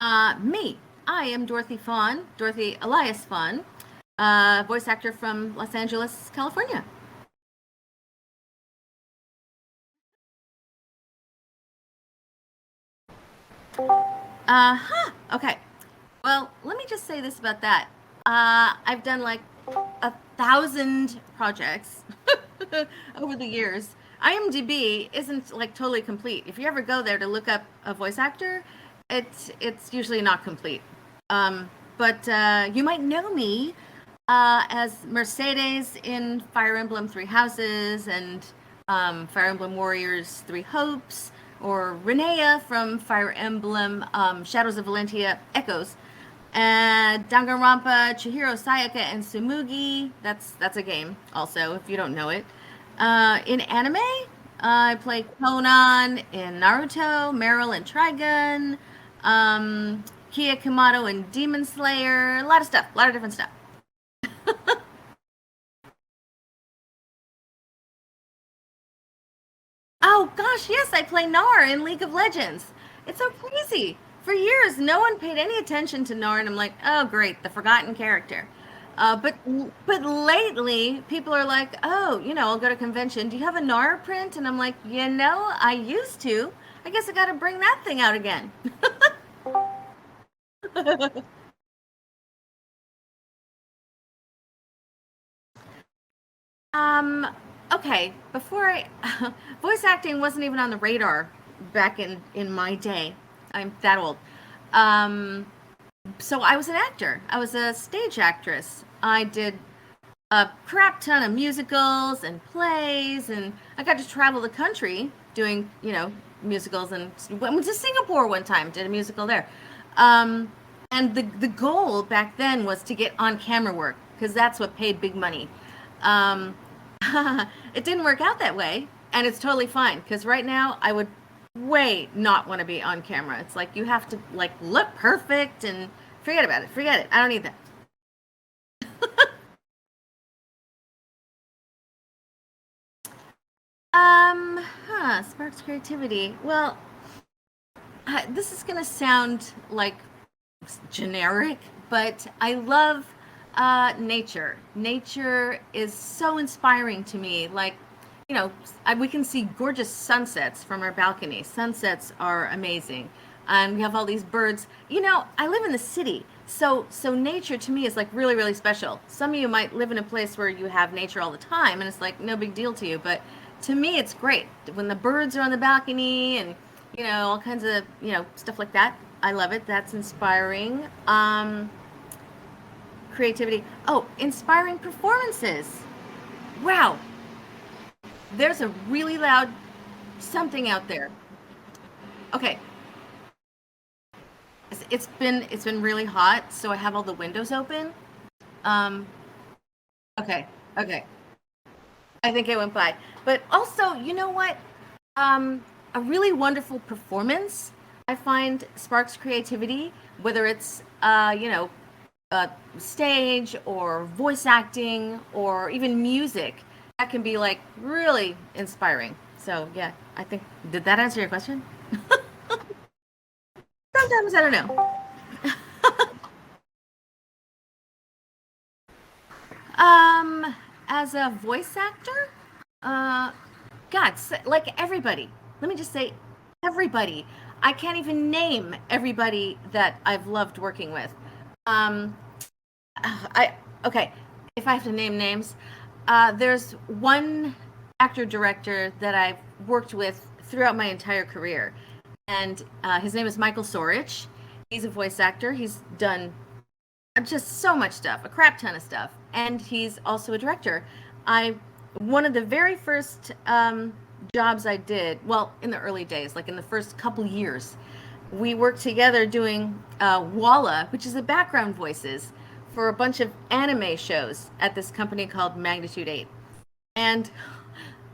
Me. I am Dorothy Fahn, Dorothy Elias Fahn, voice actor from Los Angeles, California. Okay. Well, let me just say this about that. I've done like 1,000 projects over the years. IMDb isn't like totally complete. If you ever go there to look up a voice actor, it's usually not complete. But you might know me as Mercedes in Fire Emblem Three Houses and Fire Emblem Warriors Three Hopes, or Renea from Fire Emblem Shadows of Valentia Echoes, and Danganronpa, Chihiro Sayaka, and Sumugi. That's a game also if you don't know it. In anime, I play Konan in Naruto, Meryl in Trigun, Kia Kamado in Demon Slayer. A lot of stuff, a lot of different stuff. Oh gosh, yes, I play Gnar in League of Legends. It's so crazy. For years, no one paid any attention to Gnar, and I'm like, oh great, the forgotten character. But lately, people are like, oh, I'll go to convention. Do you have a Gnar print? And I'm like, I used to. I guess I got to bring that thing out again. Um, okay, before I voice acting wasn't even on the radar back in my day. I'm that old. Um, so I was an actor. I was a stage actress. I did a crap ton of musicals and plays, and I got to travel the country doing, musicals, and went to Singapore one time, did a musical there. Um, and the goal back then was to get on camera work because that's what paid big money. Um, it didn't work out that way, and it's totally fine because right now I would way not want to be on camera. It's like you have to like look perfect and forget about it. Forget it. I don't need that. Sparks creativity. Well, this is gonna sound like generic, but I love nature. Nature is so inspiring to me. Like, we can see gorgeous sunsets from our balcony. Sunsets are amazing, and we have all these birds. I live in the city, so nature to me is like really really special. Some of you might live in a place where you have nature all the time, and it's like no big deal to you, but to me it's great when the birds are on the balcony and all kinds of stuff like that. I love it. That's inspiring. Creativity. Oh, inspiring performances. Wow, there's a really loud something out there. Okay, it's been really hot, so I have all the windows open. Um, okay, okay. I think it went by. But also, you know what? A really wonderful performance. I find sparks creativity, whether it's stage or voice acting or even music. That can be like really inspiring. So yeah, I think did that answer your question? Sometimes I don't know. Um, as a voice actor, uh, God, like everybody. Let me just say, everybody. I can't even name everybody that I've loved working with. Um, I okay. If I have to name names, there's one actor director that I've worked with throughout my entire career, and his name is Michael Sorich. He's a voice actor. He's done just so much stuff, a crap ton of stuff, and he's also a director. I One of the very first jobs I did, well, in the early days, like in the first couple years, we worked together doing Walla, which is the background voices for a bunch of anime shows at this company called Magnitude 8. And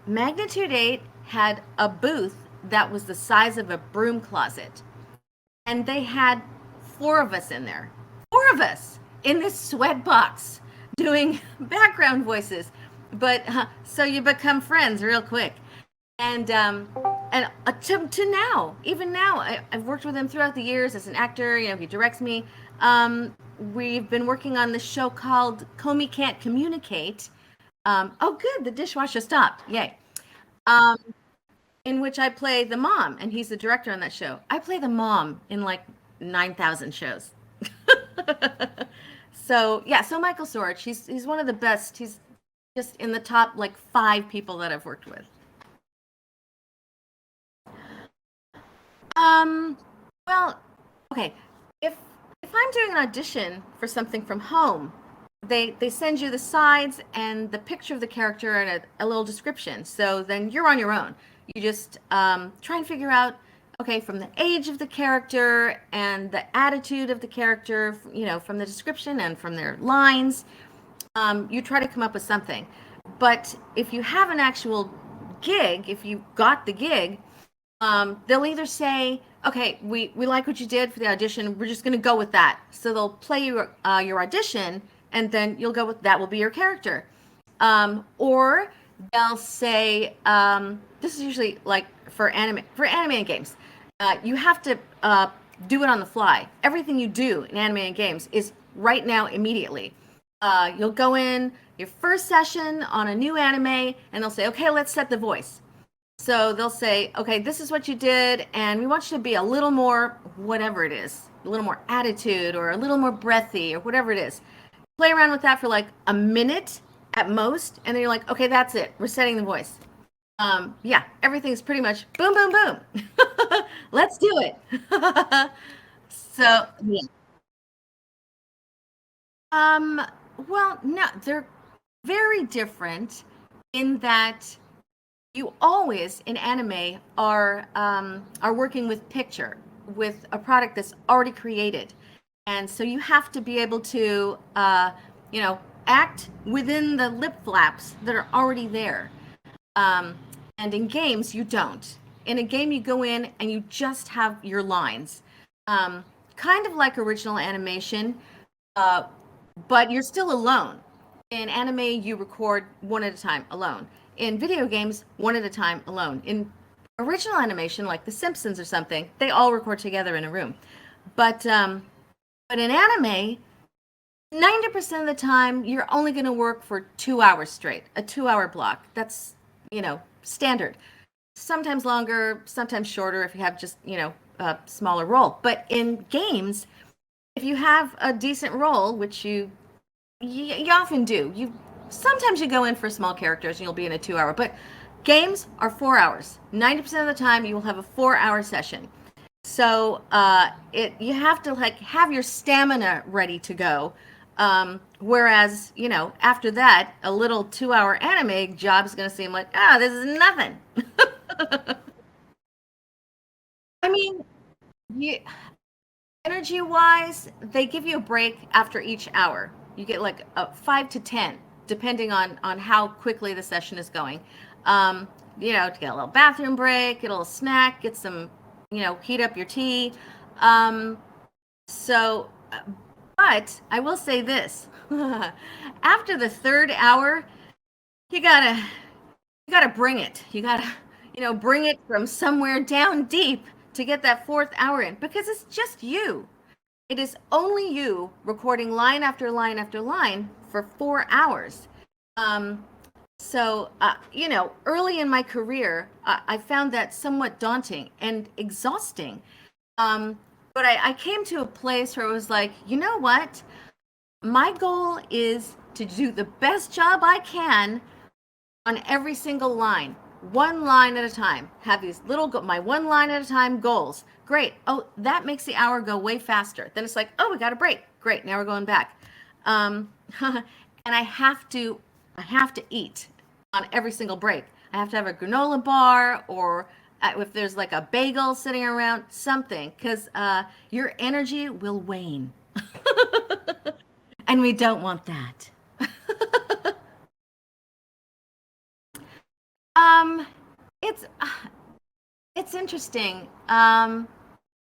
Magnitude 8 had a booth that was the size of a broom closet. And they had four of us in there. Four of us in this sweat box doing background voices. But so you become friends real quick. And And to now, even now, I've worked with him throughout the years as an actor. He directs me. We've been working on this show called Comey Can't Communicate. Oh, good, the dishwasher stopped. Yay. Um, in which I play the mom, and he's the director on that show. I play the mom in like 9,000 shows. So yeah, so Michael Sorich, he's one of the best. He's just in the top like 5 people that I've worked with. Um, well, okay. If if I'm doing an audition for something from home, they send you the sides and the picture of the character and a little description. So then you're on your own. You just try and figure out, okay, from the age of the character and the attitude of the character, from the description and from their lines, you try to come up with something. But if you have an actual gig, if you got the gig, they'll either say, okay, we like what you did for the audition, we're just going to go with that. So they'll play your audition, and then you'll go with that will be your character. Or they'll say, this is usually like for anime and games, you have to do it on the fly. Everything you do in anime and games is right now, immediately. You'll go in your first session on a new anime, and they'll say, okay, let's set the voice. So they'll say, okay, this is what you did, and we want you to be a little more, whatever it is, a little more attitude or a little more breathy or whatever it is. Play around with that for like a minute at most, and then you're like, okay, that's it. We're setting the voice. Yeah, everything's pretty much boom, boom, boom. Let's do it. So, yeah. Um, well, no, they're very different in that you always in anime are working with picture, with a product that's already created, and so you have to be able to act within the lip flaps that are already there. um, and in games you don't. In a game you go in and you just have your lines, kind of like original animation, uh, but you're still alone. In anime, you record one at a time alone. In video games, one at a time alone. In original animation, like The Simpsons or something, they all record together in a room. But in anime, 90% of the time, you're only going to work for 2 hours straight, a 2 hour block. That's, standard. Sometimes longer, sometimes shorter if you have just, a smaller role. But in games, if you have a decent role, which you often do. Sometimes you go in for small characters and you'll be in a 2 hour, but games are 4 hours. 90% of the time you will have a 4 hour session. So you have to like have your stamina ready to go. Whereas, after that, a little 2 hour anime job is going to seem like, this is nothing. I mean, you, energy wise, they give you a break after each hour. You get like 5 to 10, depending on how quickly the session is going. To get a little bathroom break, get a little snack, get some, heat up your tea. Um, so, but I will say this: after the third hour, you gotta bring it. You gotta, bring it from somewhere down deep to get that fourth hour in, because it's just you. It is only you recording line after line after line for 4 hours. Early in my career, I found that somewhat daunting and exhausting. But I came to a place where it was like, you know what? My goal is to do the best job I can on every single line, one line at a time. Have these my one line at a time goals. Great. Oh, that makes the hour go way faster. Then it's like, oh, we got a break. Great. Now we're going back. And I have to eat on every single break. I have to have a granola bar, or if there's like a bagel sitting around, something, because your energy will wane. And we don't want that. um, it's it's interesting.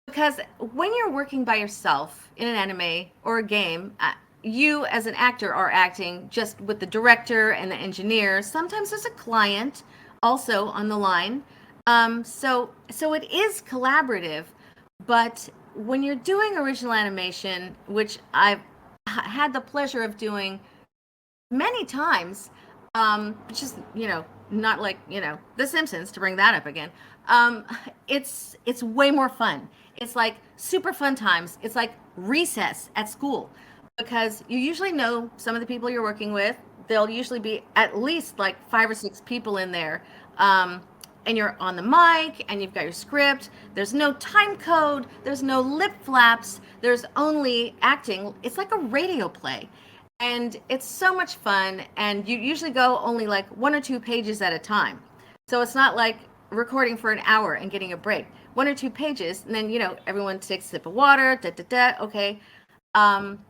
Because when you're working by yourself in an anime or a game, you as an actor are acting just with the director and the engineer. Sometimes there's a client also on the line. So it is collaborative, but when you're doing original animation, which I've had the pleasure of doing many times, just not like The Simpsons to bring that up again. Um, it's way more fun. It's like super fun times. It's like recess at school because you usually know some of the people you're working with. There'll usually be at least like 5 or 6 people in there. Um, and you're on the mic and you've got your script. There's no time code. There's no lip flaps. There's only acting. It's like a radio play, and it's so much fun, and you usually go only like 1 or 2 pages at a time, so it's not like recording for an hour and getting a break. 1 or 2 pages, and then everyone takes a sip of water, da da da, okay. um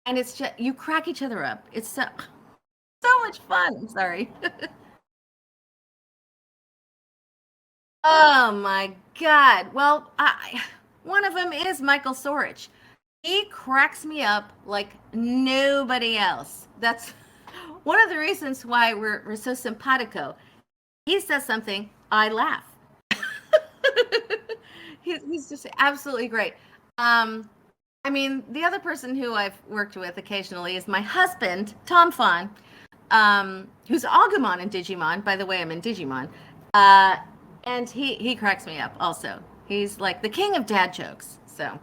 and it's just you crack each other up. It's so much fun. Sorry. Oh my god. Well, one of them is Michael Sorich. He cracks me up like nobody else. That's one of the reasons why we're so simpatico. He says something, I laugh. He's just absolutely great. Um, I mean, the other person who I've worked with occasionally is my husband, Tom Fahn, who's Agumon in Digimon. By the way, I'm in Digimon. Uh, and he cracks me up also. He's like the king of dad jokes. So,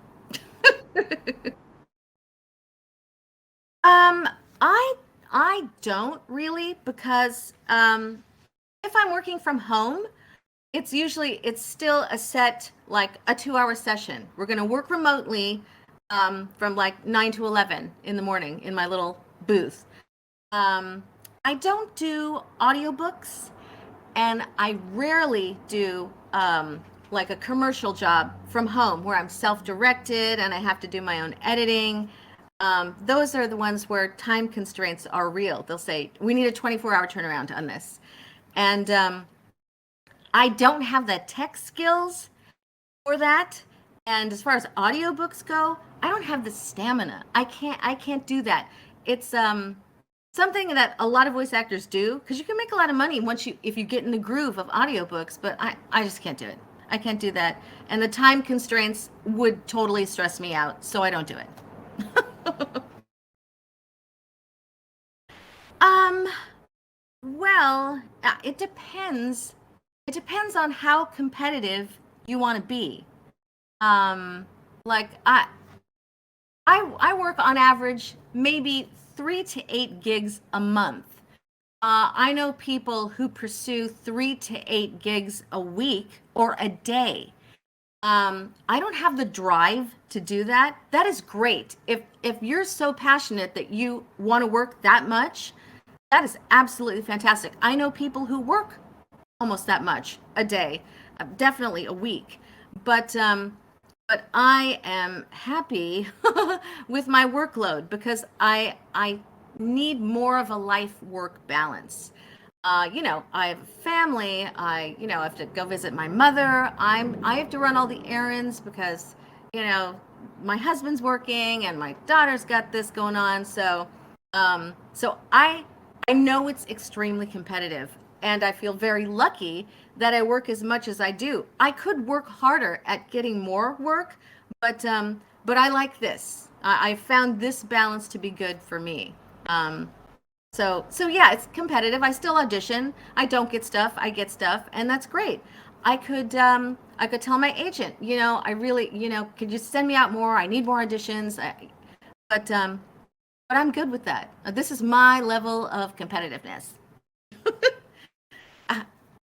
um, I I don't really because if I'm working from home, it's still a set like a 2 hour session. We're gonna work remotely from like 9 to 11 in the morning in my little booth. Um, I don't do audiobooks, and I rarely do like a commercial job from home where I'm self-directed and I have to do my own editing. Those are the ones where time constraints are real. They'll say we need a 24-hour turnaround on this, and I don't have the tech skills for that. And as far as audiobooks go, I don't have the stamina. I can't do that. It's something that a lot of voice actors do because you can make a lot of money once you if you get in the groove of audiobooks, but I just can't do it. I can't do that. And the time constraints would totally stress me out, so I don't do it. um well, it depends. It depends on how competitive you want to be. Um like I work on average maybe 3 to 8 gigs a month. I know people who pursue 3 to 8 gigs a week or a day. I don't have the drive to do that. That is great. If you're so passionate that you want to work that much, that is absolutely fantastic. I know people who work almost that much a day, definitely a week. But I am happy with my workload because I need more of a life work balance. I have a family. I have to go visit my mother. I have to run all the errands because you know my husband's working and my daughter's got this going on. So I know it's extremely competitive, and I feel very lucky that I work as much as I do. I could work harder at getting more work, but I like this. I found this balance to be good for me. Um, so yeah, it's competitive. I still audition. I don't get stuff. I get stuff, and that's great. I could tell my agent, I really, could you send me out more? I need more auditions. But um, but I'm good with that. This is my level of competitiveness. I,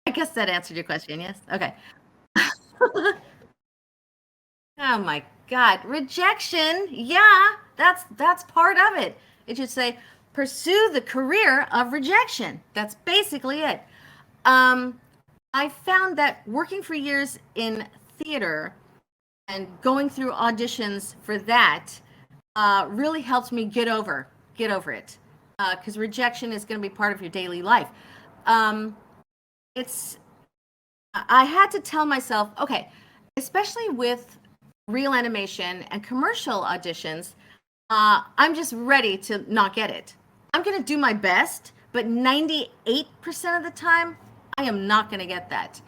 I guess that answered your question. Yes. Okay. Oh my God, rejection. Yeah, that's part of it. It should say pursue the career of rejection. That's basically it. Um, I found that working for years in theater and going through auditions for that really helped me get over it because rejection is going to be part of your daily life. Um, it's I had to tell myself, okay, especially with real animation and commercial auditions, I'm just ready to not get it. I'm going to do my best, but 98% of the time, I am not going to get that.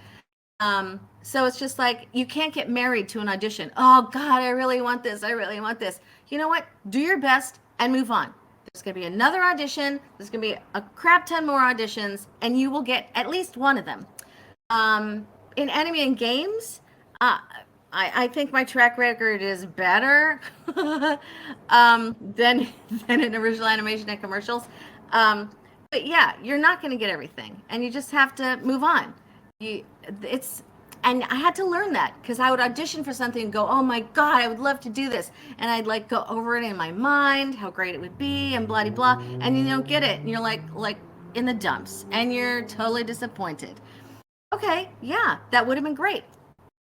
So it's just like you can't get married to an audition. Oh God, I really want this. I really want this. You know what? Do your best and move on. There's going to be another audition. There's going to be a crap ton more auditions, and you will get at least one of them. In anime and games, uh, I think my track record is better than in original animation and commercials. Um, but yeah, you're not going to get everything, and you just have to move on. You, it's and I had to learn that because I would audition for something and go, "Oh my God, I would love to do this," and I'd like go over it in my mind, how great it would be, and blah blah blah, and you don't get it, and you're like in the dumps, and you're totally disappointed. Okay, yeah, that would have been great.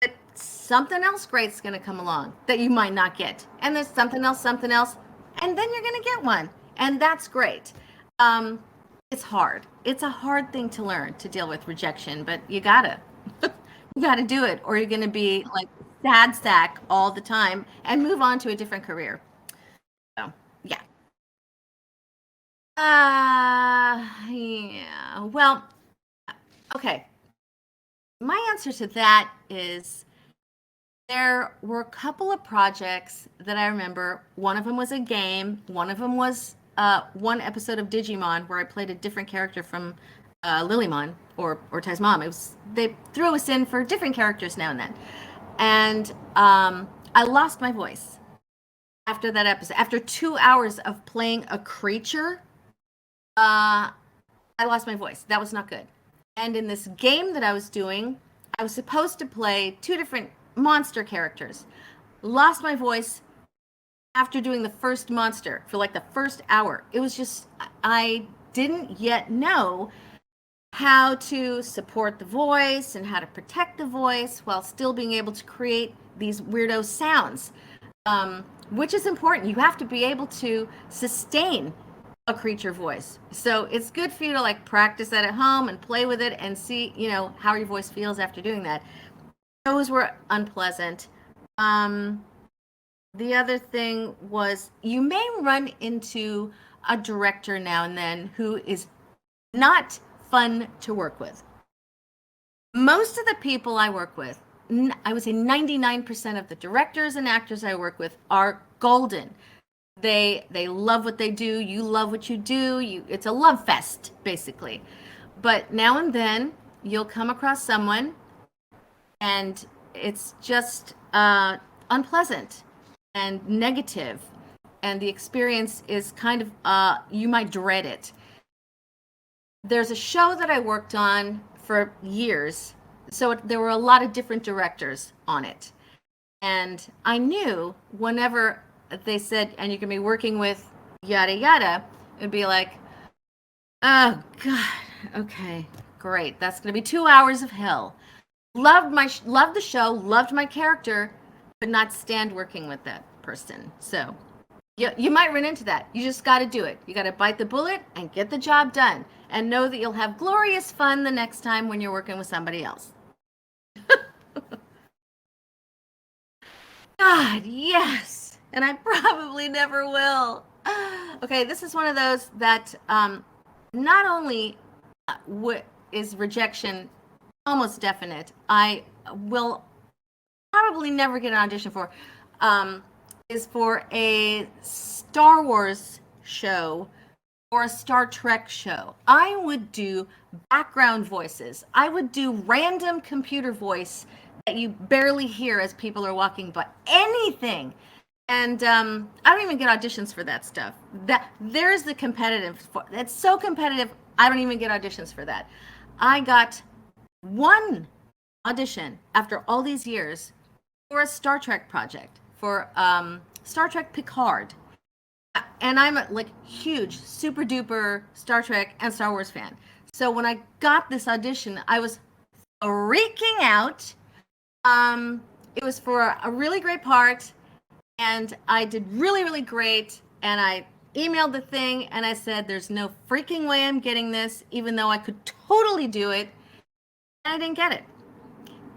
But something else great's going to come along that you might not get. And there's something else, and then you're going to get one. And that's great. Um, it's hard. It's a hard thing to learn to deal with rejection, but you gotta. You gotta do it, or you're going to be like sad sack all the time and move on to a different career. So, yeah. Yeah. Well, okay. My answer to that is there were a couple of projects that I remember. One of them was a game. One of them was one episode of Digimon where I played a different character from Lilymon or Ty's mom. It was they threw us in for different characters now and then, and I lost my voice after that episode. After 2 hours of playing a creature, I lost my voice. That was not good. And in this game that I was doing, I was supposed to play two different monster characters. Lost my voice after doing the first monster for like the first hour. It was just, I didn't yet know how to support the voice and how to protect the voice while still being able to create these weirdo sounds, which is important. You have to be able to sustain a creature voice. So it's good for you to like practice that at home and play with it and see, how your voice feels after doing that. Those were unpleasant. Um, the other thing was you may run into a director now and then who is not fun to work with. Most of the people I work with, I would say 99% of the directors and actors I work with are golden. They love what they do, you love what you do, it's a love fest basically. But now and then you'll come across someone and it's just unpleasant and negative, and the experience is kind of you might dread it. There's a show that I worked on for years, so there were a lot of different directors on it, and I knew whenever they said, and you can be working with yada yada, it'd be like, oh God, okay, great, that's going to be 2 hours of hell. Loved the show, loved my character, but not stand working with that person. So you might run into that. You just got to do it. You got to bite the bullet and get the job done, and know that you'll have glorious fun the next time when you're working with somebody else. God, yes, and I probably never will. Okay, this is one of those that not only is rejection almost definite, I will probably never get an audition for, is for a Star Wars show or a Star Trek show. I would do background voices. I would do random computer voice that you barely hear as people are walking by. Anything. And I don't even get auditions for that stuff. There's the competitive. It's so competitive. I don't even get auditions for that. I got one audition after all these years for a Star Trek project for Star Trek Picard, and I'm a like huge, super duper Star Trek and Star Wars fan. So when I got this audition, I was freaking out. It was for a really great part, and I did really, really great. And I emailed the thing and I said, "There's no freaking way I'm getting this, even though I could totally do it." And I didn't get it,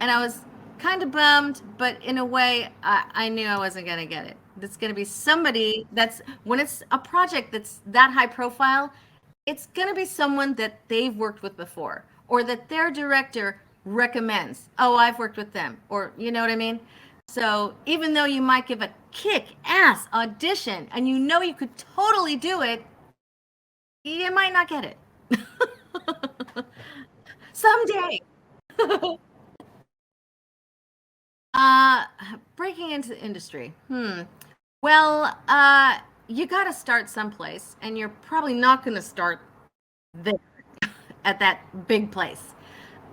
and I was kind of bummed, but in a way, I knew I wasn't going to get it. It's going to be somebody that's, when it's a project that's that high profile, it's going to be someone that they've worked with before, or that their director recommends, oh, I've worked with them, or you know what I mean? So even though you might give a kick ass audition and you know you could totally do it, you might not get it. Someday. uh, Breaking into the industry. Well, you got to start someplace, and you're probably not going to start there at that big place.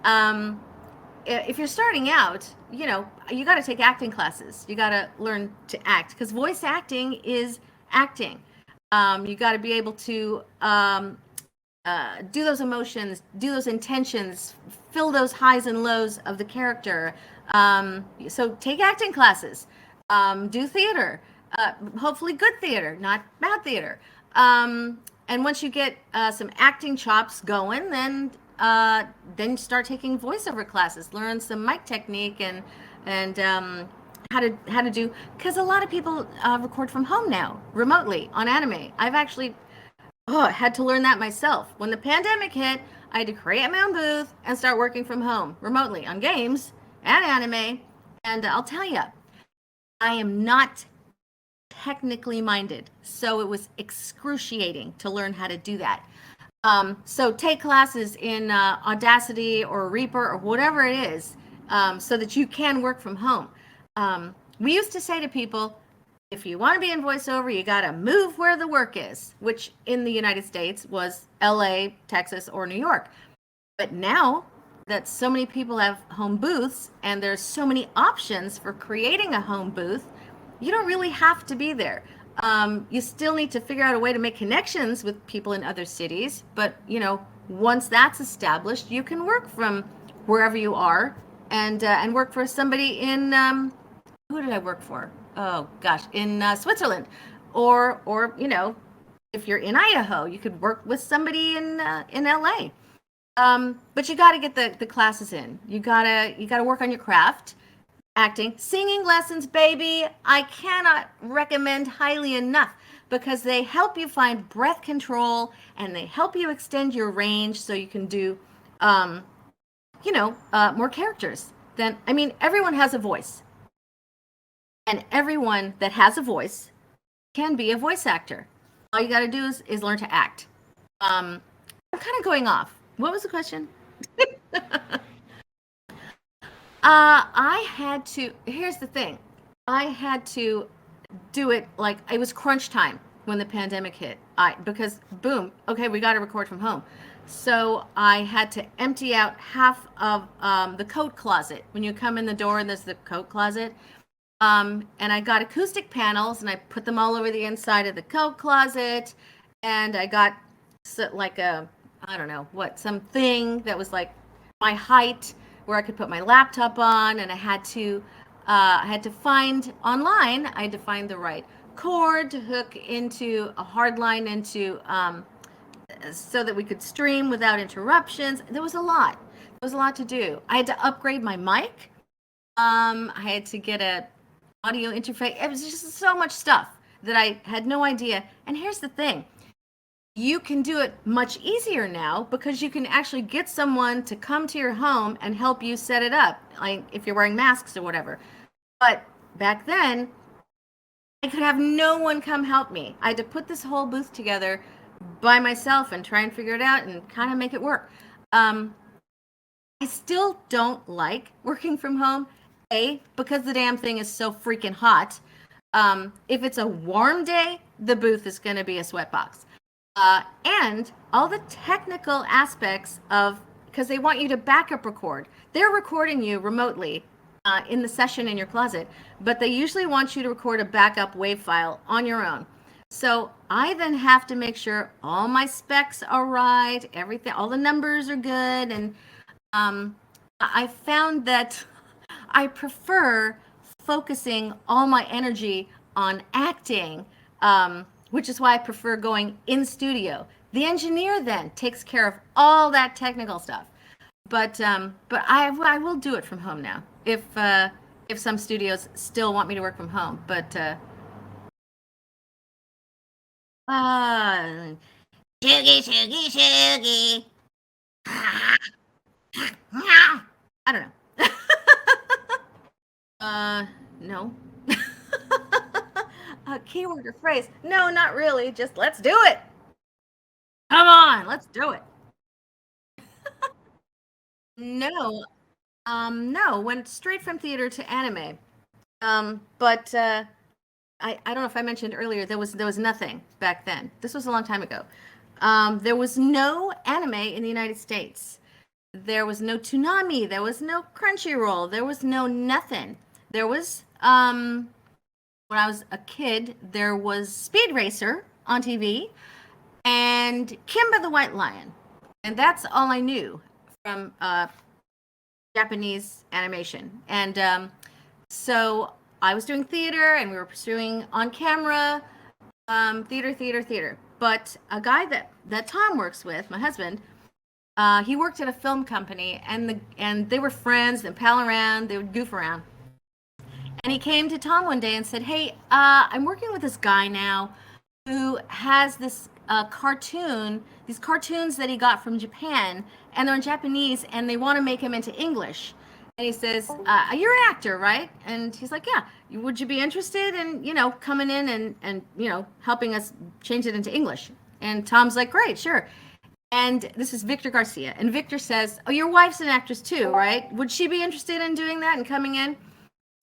Um, if you're starting out, you got to take acting classes. You got to learn to act because voice acting is acting. You got to be able to do those emotions, do those intentions, fill those highs and lows of the character. So take acting classes, do theater, hopefully good theater, not bad theater. And once you get some acting chops going, then start taking voiceover classes, learn some mic technique and how to do, because a lot of people record from home now remotely on anime. I've actually I had to learn that myself. When the pandemic hit, I had to create my own booth and start working from home remotely on games and anime. And I'll tell you, I am not technically minded, so it was excruciating to learn how to do that. So take classes in Audacity or Reaper or whatever it is, so that you can work from home. We used to say to people, if you want to be in voiceover, you got to move where the work is, which in the United States was LA, Texas, or New York. But now that so many people have home booths and there's so many options for creating a home booth, you don't really have to be there. You still need to figure out a way to make connections with people in other cities. But, once that's established, you can work from wherever you are and work for somebody in, who did I work for? Oh gosh, in Switzerland, or if you're in Idaho, you could work with somebody in LA. But you got to get the classes in. You gotta work on your craft, acting, singing lessons, baby. I cannot recommend highly enough because they help you find breath control and they help you extend your range so you can do, more characters. Everyone has a voice. And everyone that has a voice can be a voice actor. All you got to do is learn to act. I'm kind of going off. What was the question? I had to. Here's the thing. I had to do it like it was crunch time when the pandemic hit. Because boom, okay, we got to record from home. So I had to empty out half of the coat closet. When you come in the door and there's the coat closet, and I got acoustic panels and I put them all over the inside of the coat closet. And I got like I don't know what, something that was like my height where I could put my laptop on. And I had to find online, I had to find the right cord to hook into a hard line into, so that we could stream without interruptions. There was a lot. There was a lot to do. I had to upgrade my mic. I had to get a audio interface. It was just so much stuff that I had no idea. And here's the thing. You can do it much easier now because you can actually get someone to come to your home and help you set it up, like if you're wearing masks or whatever. But back then, I could have no one come help me. I had to put this whole booth together by myself and try and figure it out and kind of make it work. I still don't like working from home. Because the damn thing is so freaking hot. If it's a warm day, the booth is going to be a sweatbox. And all the technical aspects of, because they want you to backup record. They're recording you remotely in the session in your closet, but they usually want you to record a backup WAV file on your own. So I then have to make sure all my specs are right, everything, all the numbers are good, and I found that I prefer focusing all my energy on acting, which is why I prefer going in studio. The engineer then takes care of all that technical stuff, but I will do it from home now if some studios still want me to work from home. But uh, shoogie shoogie shoogie. I don't know. No. A keyword or phrase? No, not really. Just let's do it. Come on, let's do it. No, no. Went straight from theater to anime. But I don't know if I mentioned earlier there was nothing back then. This was a long time ago. There was no anime in the United States. There was no Toonami. There was no Crunchyroll. There was no nothing. There was when I was a kid, there was Speed Racer on TV and Kimba the White Lion, and that's all I knew from Japanese animation. And so I was doing theater, and we were pursuing on camera theater. But a guy that Tom works with, my husband, he worked at a film company, and they were friends and pal around. They would goof around. And he came to Tom one day and said, "Hey, I'm working with this guy now who has this these cartoons that he got from Japan, and they're in Japanese, and they want to make him into English." And he says, "You're an actor, right?" And he's like, "Yeah. Would you be interested in, coming in and helping us change it into English?" And Tom's like, "Great, sure." And this is Victor Garcia. And Victor says, "Oh, your wife's an actress too, right? Would she be interested in doing that and coming in?"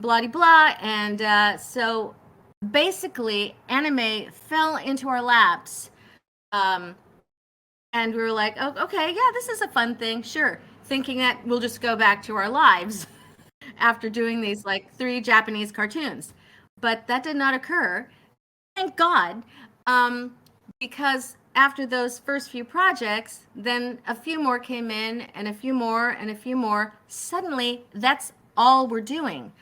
Blah de blah. And so basically, anime fell into our laps. Um, and we were like, "Oh, okay, yeah, this is a fun thing, sure." Thinking that we'll just go back to our lives after doing these like 3 Japanese cartoons. But that did not occur. Thank God. Because after those first few projects, then a few more came in, and a few more, and a few more. Suddenly, that's all we're doing.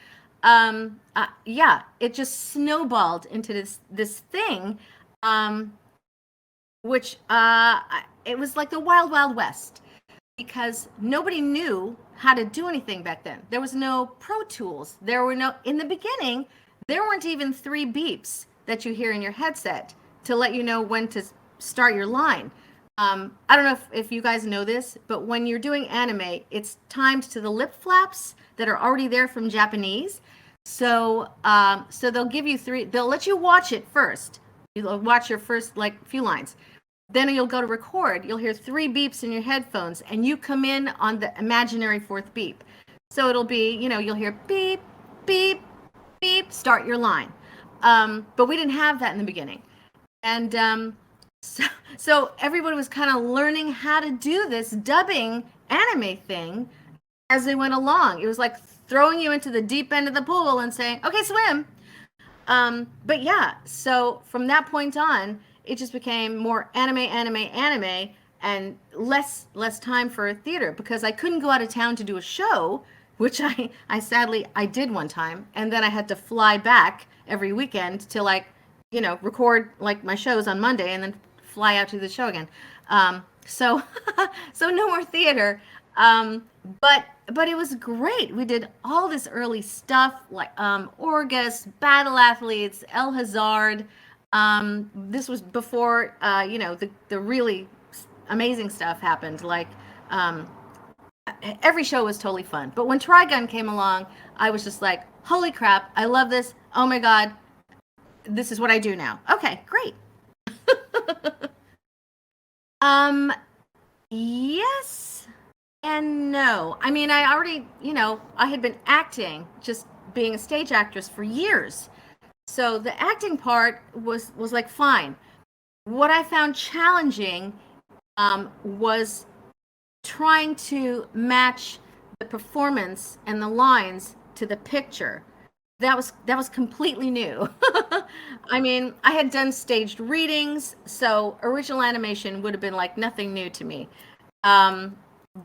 Yeah, it just snowballed into this thing, um, which it was like the wild wild west, because nobody knew how to do anything back then. There was no Pro Tools. There were no, in the beginning, there weren't even 3 beeps that you hear in your headset to let you know when to start your line. I don't know if you guys know this, but when you're doing anime, it's timed to the lip flaps that are already there from Japanese. So they'll give you 3. They'll let you watch it first. You'll watch your first like few lines. Then you'll go to record. You'll hear 3 beeps in your headphones, and you come in on the imaginary 4th beep. So it'll be, you'll hear beep, beep, beep, start your line. But we didn't have that in the beginning. And so everybody was kind of learning how to do this dubbing anime thing as they went along. It was like throwing you into the deep end of the pool and saying, "Okay, swim." But yeah, so from that point on, it just became more anime, and less time for theater, because I couldn't go out of town to do a show, which I sadly I did one time, and then I had to fly back every weekend to like record like my shows on Monday and then fly out to the show again. So so no more theater. But it was great. We did all this early stuff like Orgus, Battle Athletes, El Hazard. This was before the really amazing stuff happened. Like every show was totally fun. But when Trigun came along, I was just like, "Holy crap! I love this! Oh my god, this is what I do now." Okay, great. um, yes and no. I mean, I already, I had been acting, just being a stage actress for years. So the acting part was like fine. What I found challenging was trying to match the performance and the lines to the picture. That was completely new. I mean, I had done staged readings, so original animation would have been like nothing new to me. Um,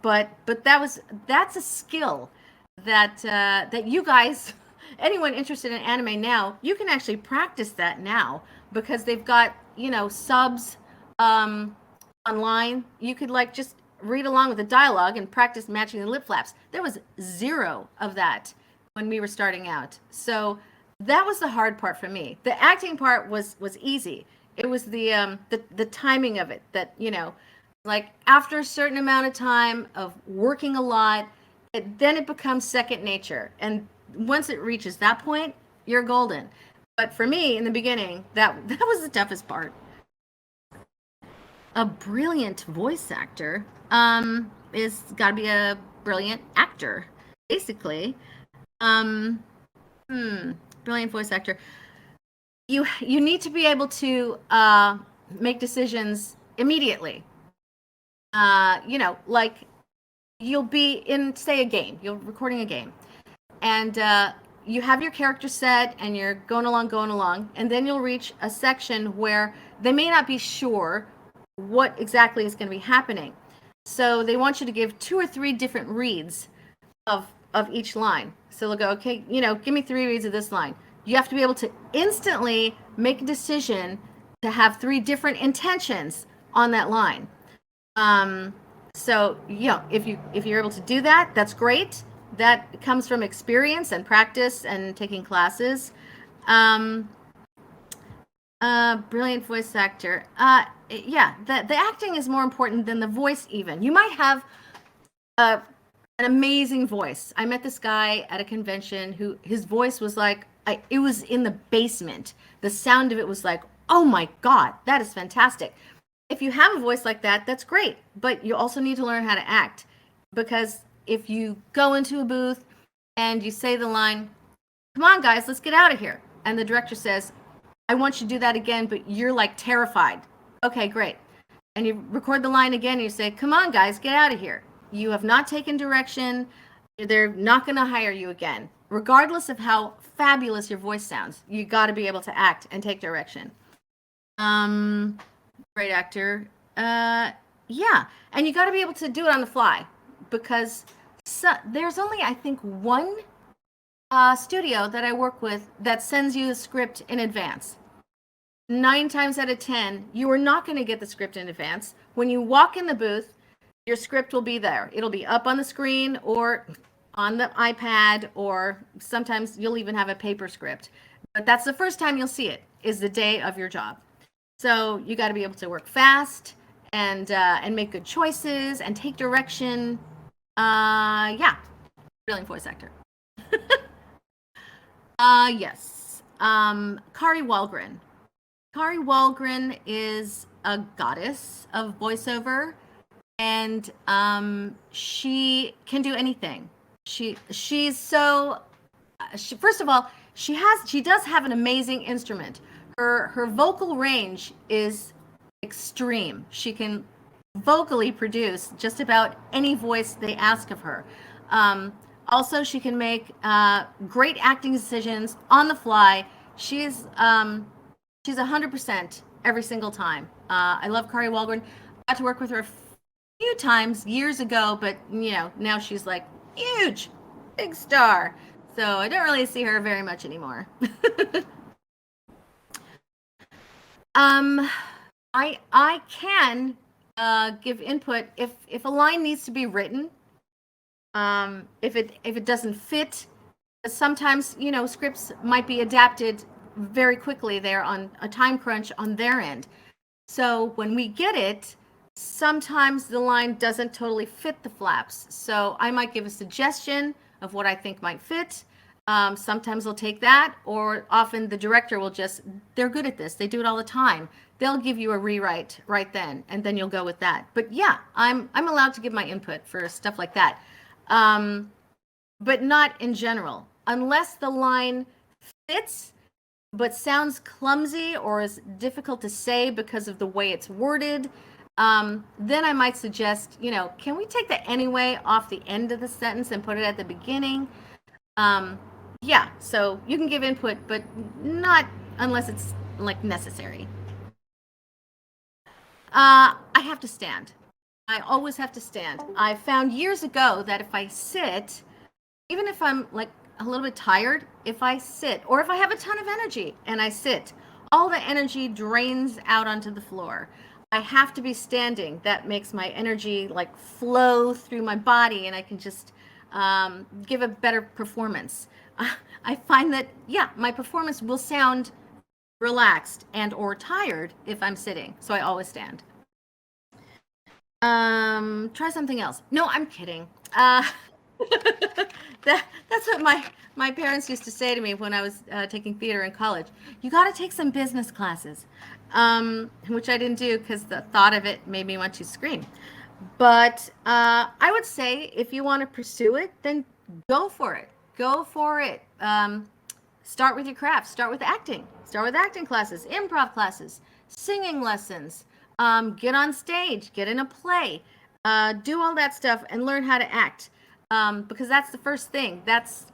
but that's a skill that you guys, anyone interested in anime now, you can actually practice that now, because they've got subs um, online. You could like just read along with the dialogue and practice matching the lip flaps. There was zero of that when we were starting out. So that was the hard part for me. The acting part was easy. It was the timing of it that like after a certain amount of time of working a lot Then it becomes second nature. And once it reaches that point, you're golden. But for me, in the beginning, that was the toughest part. A brilliant voice actor is got to be a brilliant actor, basically. Um, brilliant voice actor. You need to be able to make decisions immediately. Like you'll be in, say, a game. You're recording a game, and you have your character set, and you're going along, and then you'll reach a section where they may not be sure what exactly is going to be happening. So they want you to give 2 or 3 different reads of each line. So they'll go, okay, give me 3 reads of this line. You have to be able to instantly make a decision to have 3 different intentions on that line. So if you're able to do that, that's great. That comes from experience and practice and taking classes. Brilliant voice actor. Yeah, the acting is more important than the voice. Even you might have an amazing voice. I met this guy at a convention who his voice was like it was in the basement. The sound of it was like, oh my god, that is fantastic. If you have a voice like that, that's great. But you also need to learn how to act, because if you go into a booth and you say the line, "Come on, guys, let's get out of here," and the director says, "I want you to do that again," but you're like terrified. Okay, great. And you record the line again and you say, "Come on, guys, get out of here." You have not taken direction. They're not going to hire you again. Regardless of how fabulous your voice sounds, you got to be able to act and take direction. Great actor. Yeah. And you got to be able to do it on the fly, because there's only, I think, one studio that I work with that sends you the script in advance. 9 times out of 10, you are not going to get the script in advance. When you walk in the booth, your script will be there. It'll be up on the screen or on the iPad, or sometimes you'll even have a paper script. But that's the first time you'll see it, is the day of your job. So you got to be able to work fast and make good choices and take direction. Yeah, brilliant voice actor. Yes. Kari Walgren. Kari Walgren is a goddess of voiceover, and she can do anything. She's so. First of all, she does have an amazing instrument. Her vocal range is extreme. She can vocally produce just about any voice they ask of her. Also, she can make great acting decisions on the fly. She's 100% every single time. I love Kari Walgren. I got to work with her a few times years ago, but now she's like huge, big star. So I don't really see her very much anymore. I can give input if a line needs to be written. If it doesn't fit, sometimes scripts might be adapted very quickly. They're on a time crunch on their end. So when we get it, sometimes the line doesn't totally fit the flaps. So I might give a suggestion of what I think might fit. Sometimes they'll take that, or often the director will they're good at this. They do it all the time. They'll give you a rewrite right then, and then you'll go with that. But yeah, I'm allowed to give my input for stuff like that. But not in general. Unless the line fits but sounds clumsy or is difficult to say because of the way it's worded, then I might suggest, can we take the anyway off the end of the sentence and put it at the beginning? Yeah, so you can give input, but not unless it's like necessary. I have to stand. I always have to stand. I found years ago that if I sit, even if I'm like a little bit tired, if I sit, or if I have a ton of energy and I sit, all the energy drains out onto the floor. I have to be standing. That makes my energy like flow through my body, and I can just give a better performance. I find that, yeah, my performance will sound relaxed and or tired if I'm sitting. So I always stand. Try something else. No, I'm kidding. That's what my parents used to say to me when I was taking theater in college. You got to take some business classes, which I didn't do because the thought of it made me want to scream. But I would say if you want to pursue it, then go for it. Go for it. Start with your craft. Start with acting. Start with acting classes, improv classes, singing lessons. Get on stage. Get in a play. Do all that stuff and learn how to act. Because that's the first thing. That's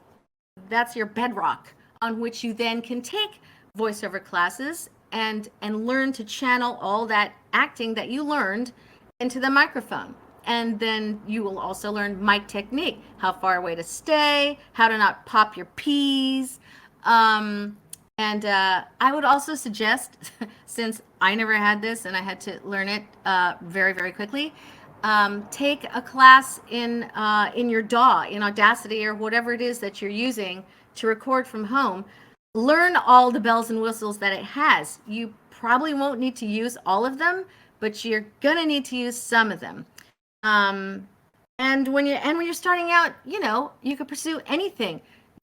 your bedrock on which you then can take voiceover classes and learn to channel all that acting that you learned into the microphone. And then you will also learn mic technique, how far away to stay, how to not pop your P's. And I would also suggest, since I never had this and I had to learn it very, very quickly, take a class in your DAW, in Audacity, or whatever it is that you're using to record from home. Learn all the bells and whistles that it has. You probably won't need to use all of them, but you're gonna need to use some of them. Um, and when you're starting out, you could pursue anything.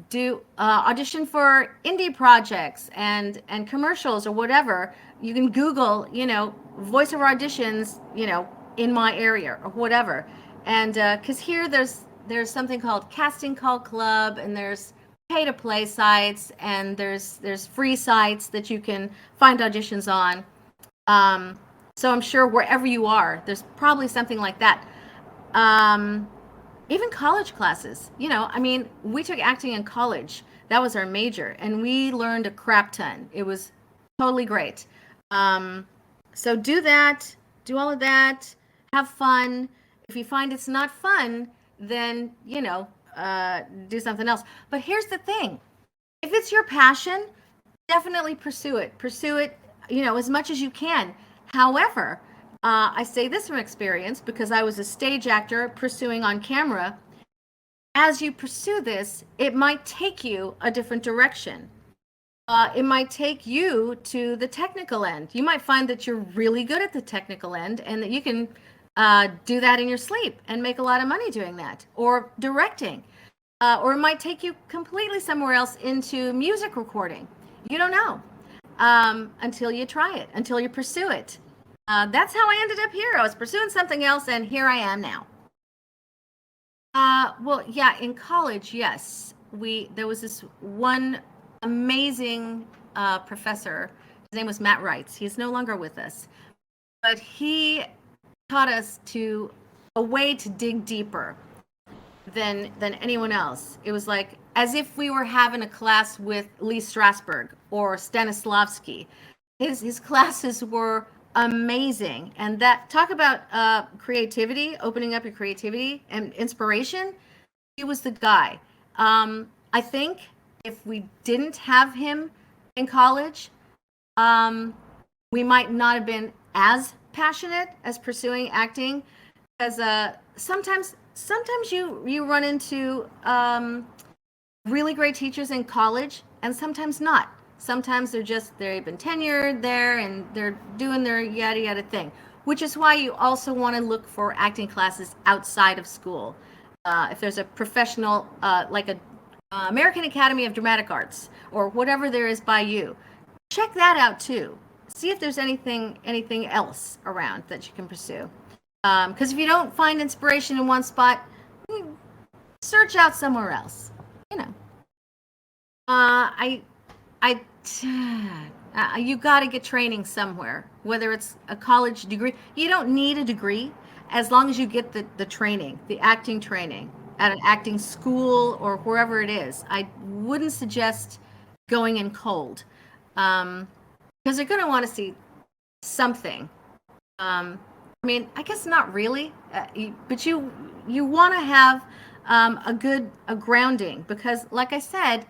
Do audition for indie projects and commercials or whatever. You can Google, voiceover auditions, in my area or whatever. And because here there's something called Casting Call Club, and there's pay to play sites, and there's free sites that you can find auditions on. So I'm sure wherever you are, there's probably something like that. Um, Even college classes, I mean, we took acting in college. That was our major, and we learned a crap ton. It was totally great. Um, so do that, do all of that, have fun. If you find it's not fun, then, do something else. But here's the thing, if it's your passion, definitely pursue it. Pursue it, as much as you can. However, I say this from experience because I was a stage actor pursuing on camera. As you pursue this, it might take you a different direction. It might take you to the technical end. You might find that you're really good at the technical end and that you can do that in your sleep and make a lot of money doing that, or directing. Or it might take you completely somewhere else into music recording. You don't know until you try it, until you pursue it. That's how I ended up here. I was pursuing something else, and here I am now. Well, yeah, in college, yes, there was this one amazing professor. His name was Matt Wrights. He's no longer with us, but he taught us a way to dig deeper than anyone else. It was like as if we were having a class with Lee Strasberg or Stanislavski. His classes were amazing, and that talk about creativity, opening up your creativity and inspiration. He was the guy. I think if we didn't have him in college, um, we might not have been as passionate as pursuing acting, because sometimes you run into really great teachers in college, and sometimes not. Sometimes they've been tenured there and they're doing their yada yada thing, which is why you also want to look for acting classes outside of school. If there's a professional, like a American Academy of Dramatic Arts or whatever there is by you, check that out too. See if there's anything else around that you can pursue. Because if you don't find inspiration in one spot, search out somewhere else. You know, I you got to get training somewhere, whether it's a college degree. You don't need a degree as long as you get the training, the acting training at an acting school or wherever it is. I wouldn't suggest going in cold, because you're going to want to see something. I mean, I guess not really, but you want to have a grounding, because, like I said,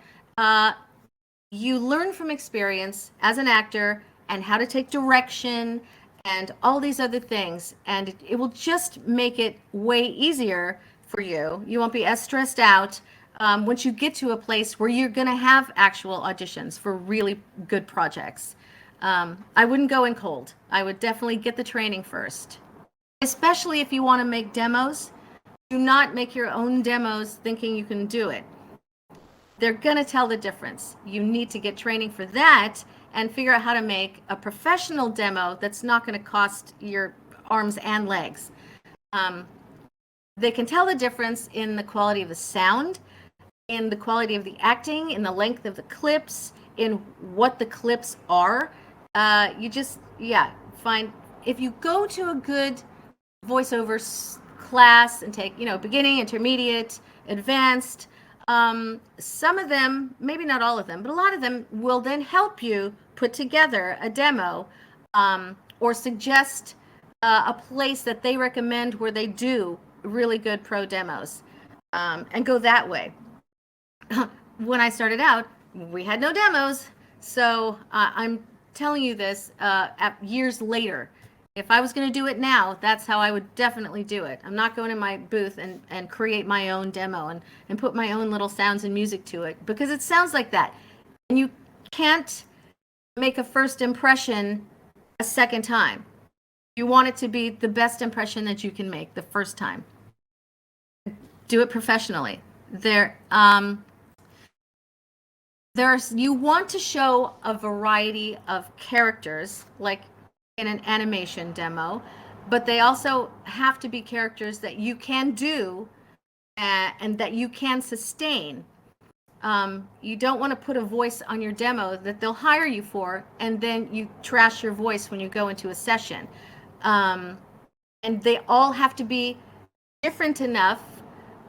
you learn from experience as an actor and how to take direction and all these other things, and it will just make it way easier for you. You won't be as stressed out once you get to a place where you're going to have actual auditions for really good projects. I wouldn't go in cold. I would definitely get the training first, especially if you want to make demos. Do not make your own demos thinking you can do it. They're going to tell the difference. You need to get training for that and figure out how to make a professional demo that's not going to cost your arms and legs. They can tell the difference in the quality of the sound, in the quality of the acting, in the length of the clips, in what the clips are. You just, yeah, find, if you go to a good voiceover class and take, beginning, intermediate, advanced, some of them, maybe not all of them, but a lot of them will then help you put together a demo, or suggest a place that they recommend where they do really good pro demos, and go that way. When I started out, we had no demos. So I'm telling you this years later. If I was going to do it now, that's how I would definitely do it. I'm not going in my booth and create my own demo and put my own little sounds and music to it, because it sounds like that. And you can't make a first impression a second time. You want it to be the best impression that you can make the first time. Do it professionally. You want to show a variety of characters, like in an animation demo, but they also have to be characters that you can do, and that you can sustain. You don't want to put a voice on your demo that they'll hire you for, and then you trash your voice when you go into a session. And they all have to be different enough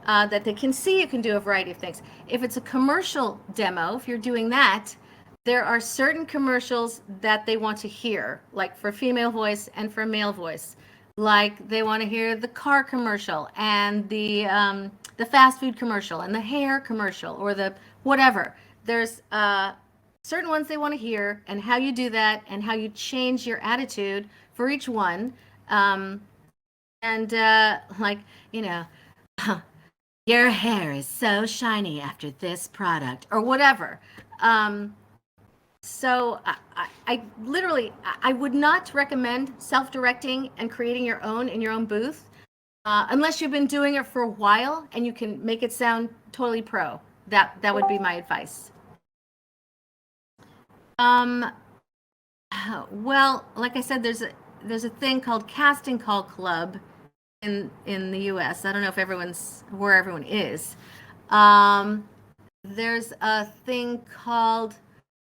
that they can see you can do a variety of things. If it's a commercial demo, if you're doing that, there are certain commercials that they want to hear, like for female voice and for male voice. Like they want to hear the car commercial and the fast food commercial and the hair commercial, or the whatever. There's certain ones they want to hear, and how you do that and how you change your attitude for each one. Like, your hair is so shiny after this product, or whatever. So I literally, I would not recommend self-directing and creating your own in your own booth, unless you've been doing it for a while and you can make it sound totally pro. That would be my advice. Well, like I said, there's a thing called Casting Call Club in the U.S. I don't know if where everyone is. There's a thing called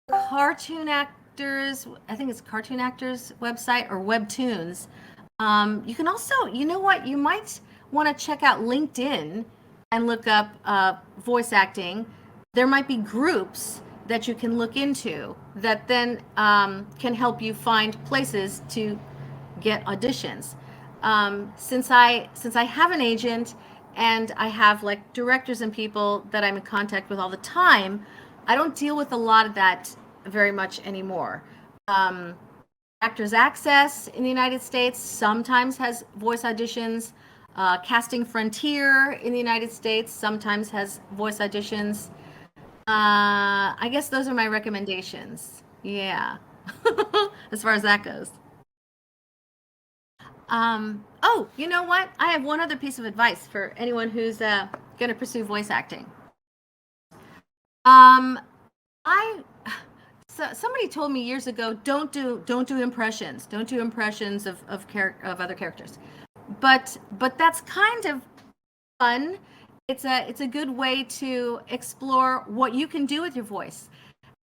Cartoon Actors. I think it's Cartoon Actors website, or Webtoons. You can also, you know what? You might want to check out LinkedIn and look up voice acting. There might be groups that you can look into that then can help you find places to get auditions. Since I have an agent and I have like directors and people that I'm in contact with all the time, I don't deal with a lot of that very much anymore. Actors Access in the United States sometimes has voice auditions. Casting Frontier in the United States sometimes has voice auditions. I guess those are my recommendations. Yeah, as far as that goes. Oh, you know what? I have one other piece of advice for anyone who's going to pursue voice acting. Um, I somebody told me years ago, don't do impressions. Don't do impressions of other characters. But that's kind of fun. It's a good way to explore what you can do with your voice.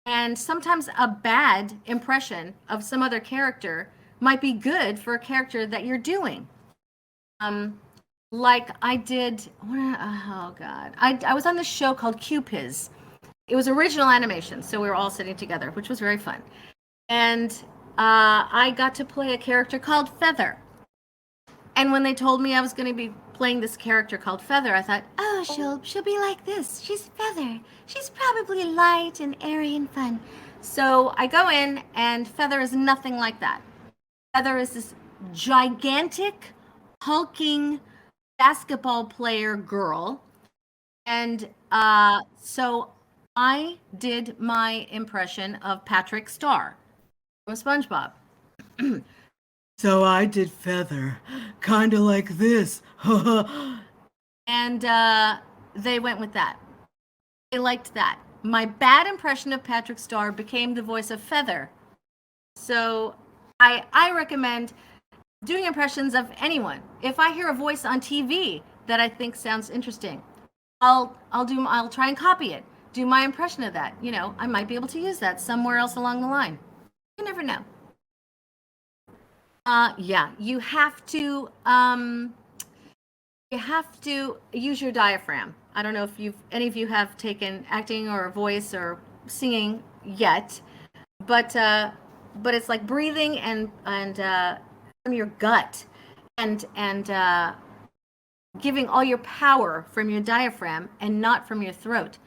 And sometimes a bad impression of some other character might be good for a character that you're doing. Like I did, oh God, I was on this show called Q-Piz. It was original animation, so we were all sitting together, which was very fun. And I got to play a character called Feather. And when they told me I was going to be playing this character called Feather, I thought, oh, she'll be like this. She's Feather. She's probably light and airy and fun. So I go in, and Feather is nothing like that. Feather is this gigantic, hulking basketball player girl. And so I did my impression of Patrick Star from SpongeBob. So I did Feather, kind of like this. and they went with that. They liked that. My bad impression of Patrick Star became the voice of Feather. So I recommend doing impressions of anyone. If I hear a voice on TV that I think sounds interesting, I'll try and copy it. Do my impression of that. You know, I might be able to use that somewhere else along the line. You never know. Yeah, you have to use your diaphragm. I don't know if you've any of you have taken acting or voice or singing yet, but it's like breathing and from your gut and giving all your power from your diaphragm and not from your throat.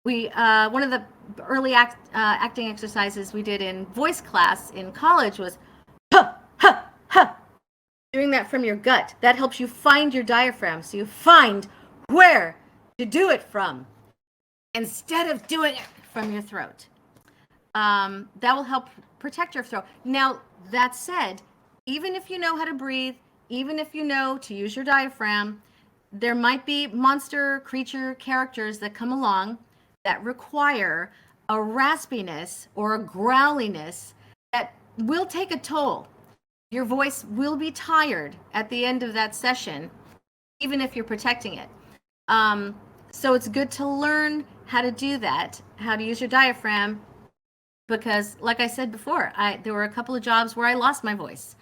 We one of the early acting exercises we did in voice class in college was huh, huh, huh, doing that from your gut. That helps you find your diaphragm, so you find where to do it from instead of doing it from your throat. That will help protect your throat. Now, that said, even if you know how to breathe, even if you know to use your diaphragm, there might be monster creature characters that come along that require a raspiness or a growliness that will take a toll. Your voice will be tired at the end of that session, even if you're protecting it. So it's good to learn how to do that, how to use your diaphragm, because, like I said before, there were a couple of jobs where I lost my voice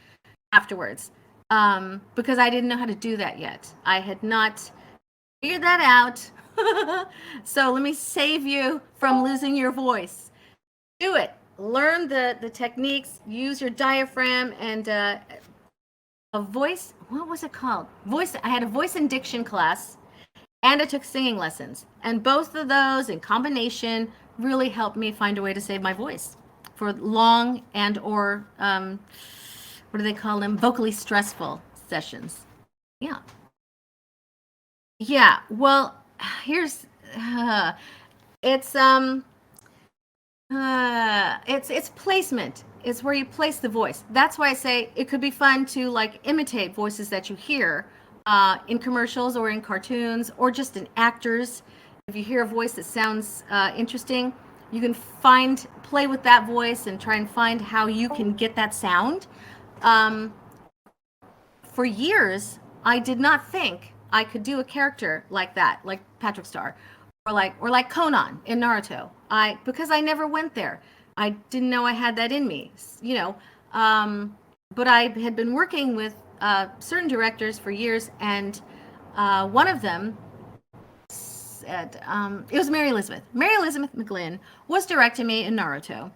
afterwards because I didn't know how to do that yet. I had not figured that out. So let me save you from losing your voice. Do it. Learn the techniques. Use your diaphragm and a voice. What was it called? Voice. I had a voice and diction class, and I took singing lessons. And both of those in combination really helped me find a way to save my voice for long and or what do they call them? Vocally stressful sessions. Yeah. Yeah. Well, here's it's it's placement. It's where you place the voice. That's why I say it could be fun to like imitate voices that you hear in commercials or in cartoons or just in actors. If you hear a voice that sounds interesting, you can play with that voice and try and find how you can get that sound. Um, for years, I did not think I could do a character like that, like Patrick Star, or like Konan in Naruto. Because I never went there. I didn't know I had that in me, you know. But I had been working with certain directors for years, and one of them said it was Mary Elizabeth. Mary Elizabeth McGlynn was directing me in Naruto,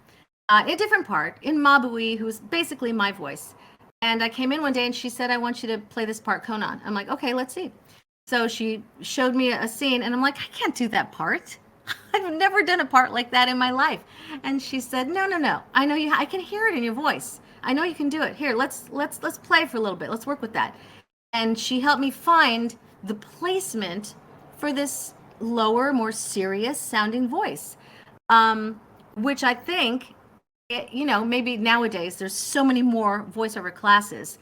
in a different part in Mabui, who was basically my voice. And I came in one day and she said, "I want you to play this part, Conan." I'm like, "Okay, let's see." So she showed me a scene, and I'm like, "I can't do that part. I've never done a part like that in my life." And she said, "No, no, no. I know you. I can hear it in your voice. I know you can do it. Here, let's play for a little bit. Let's work with that." And she helped me find the placement for this lower, more serious sounding voice, which I think, maybe nowadays there's so many more voiceover classes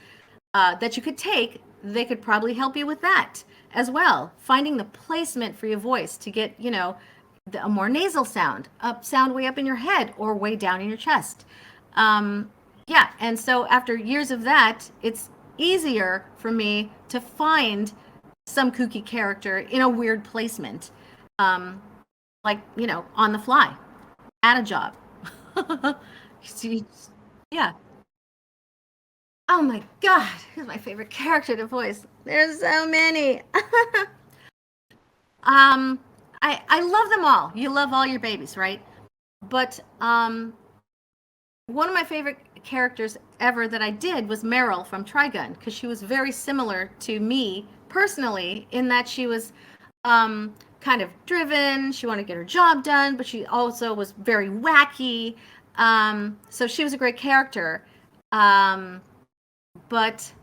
that you could take. They could probably help you with that as well. Finding the placement for your voice to get, a more nasal sound, sound way up in your head or way down in your chest. Yeah, and so after years of that, it's easier for me to find some kooky character in a weird placement, like, on the fly, at a job. See, yeah. Oh my God, who's my favorite character to voice? There's so many. I love them all. You love all your babies, right? But one of my favorite characters ever that I did was Meryl from Trigun because she was very similar to me personally in that she was kind of driven. She wanted to get her job done, but she also was very wacky. So she was a great character. But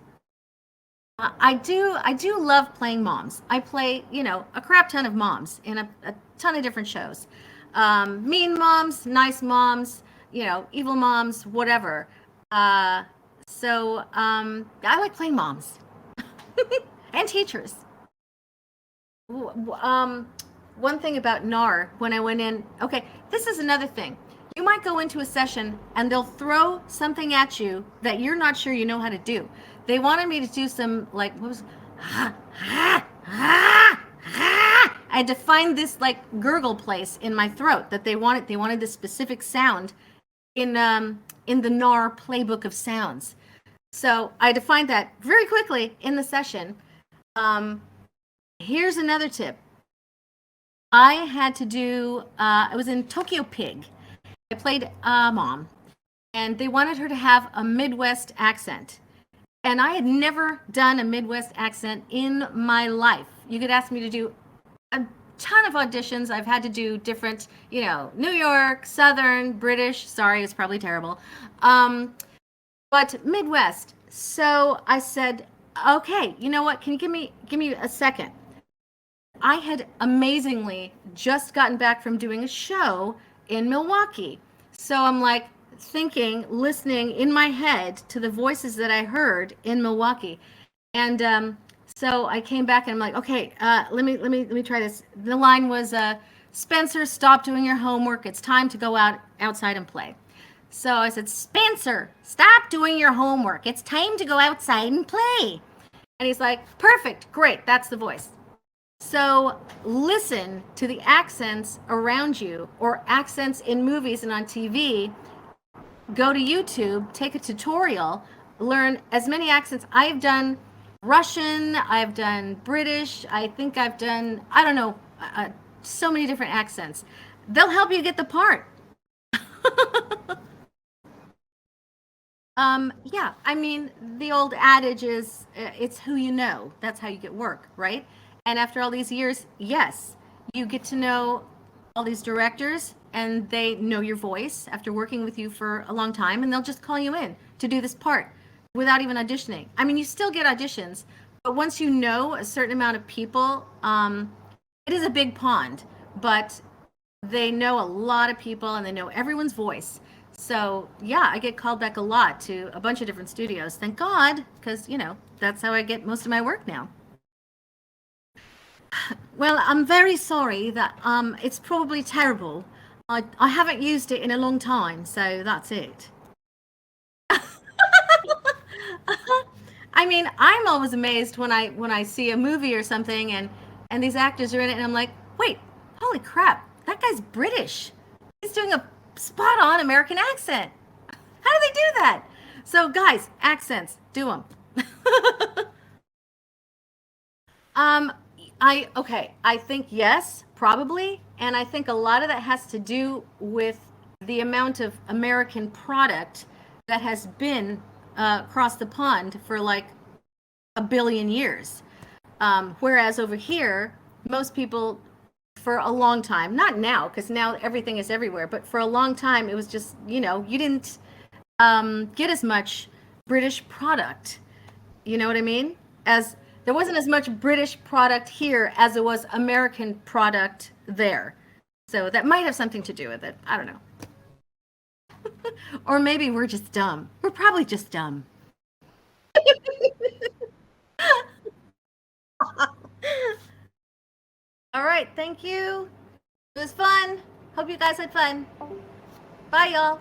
I do love playing moms. I play, a crap ton of moms in a ton of different shows. Mean moms, nice moms, evil moms, whatever. So I like playing moms and teachers. One thing about Gnar, when I went in, okay, this is another thing. You might go into a session and they'll throw something at you that you're not sure you know how to do. They wanted me to do some, like, what was, I had to find this, like, gurgle place in my throat that they wanted. They wanted this specific sound in the Gnar playbook of sounds. So I had to find that very quickly in the session. Um, Here's another tip. I had to do, I was in Tokyo Pig. I played mom, and they wanted her to have a Midwest accent. And I had never done a Midwest accent in my life. You could ask me to do a ton of auditions. I've had to do different, New York, Southern, British. Sorry, it's probably terrible. But Midwest. So I said, okay, you know what? Can you give me a second? I had amazingly just gotten back from doing a show in Milwaukee. So I'm like thinking, listening in my head to the voices that I heard in Milwaukee. And so I came back and I'm like, okay, let me try this. The line was, Spencer, stop doing your homework. It's time to go outside and play. So I said, Spencer, stop doing your homework. It's time to go outside and play. And he's like, perfect, great, that's the voice. So listen to the accents around you or accents in movies and on TV. Go to YouTube, take a tutorial, learn as many accents. I've done Russian, I've done British, I think I've done, I don't know, so many different accents. They'll help you get the part. Yeah, I mean, the old adage is it's who you know. That's how you get work, right? And after all these years, yes, you get to know all these directors and they know your voice after working with you for a long time and they'll just call you in to do this part without even auditioning. I mean, you still get auditions, but once you know a certain amount of people, it is a big pond, but they know a lot of people and they know everyone's voice. So yeah, I get called back a lot to a bunch of different studios. Thank God, because that's how I get most of my work now. Well, I'm very sorry that it's probably terrible. I haven't used it in a long time, so that's it. I mean, I'm always amazed when I see a movie or something and these actors are in it and I'm like, wait, holy crap, that guy's British. He's doing a spot on American accent. How do they do that? So guys, accents, do them. Um, I think yes, probably, and I think a lot of that has to do with the amount of American product that has been across the pond for like a billion years. Whereas over here, most people for a long time, not now, because now everything is everywhere, but for a long time, it was just, you didn't get as much British product. You know what I mean? As there wasn't as much British product here as it was American product there. So that might have something to do with it. I don't know. Or maybe we're just dumb. We're probably just dumb. All right. Thank you. It was fun. Hope you guys had fun. Bye, y'all.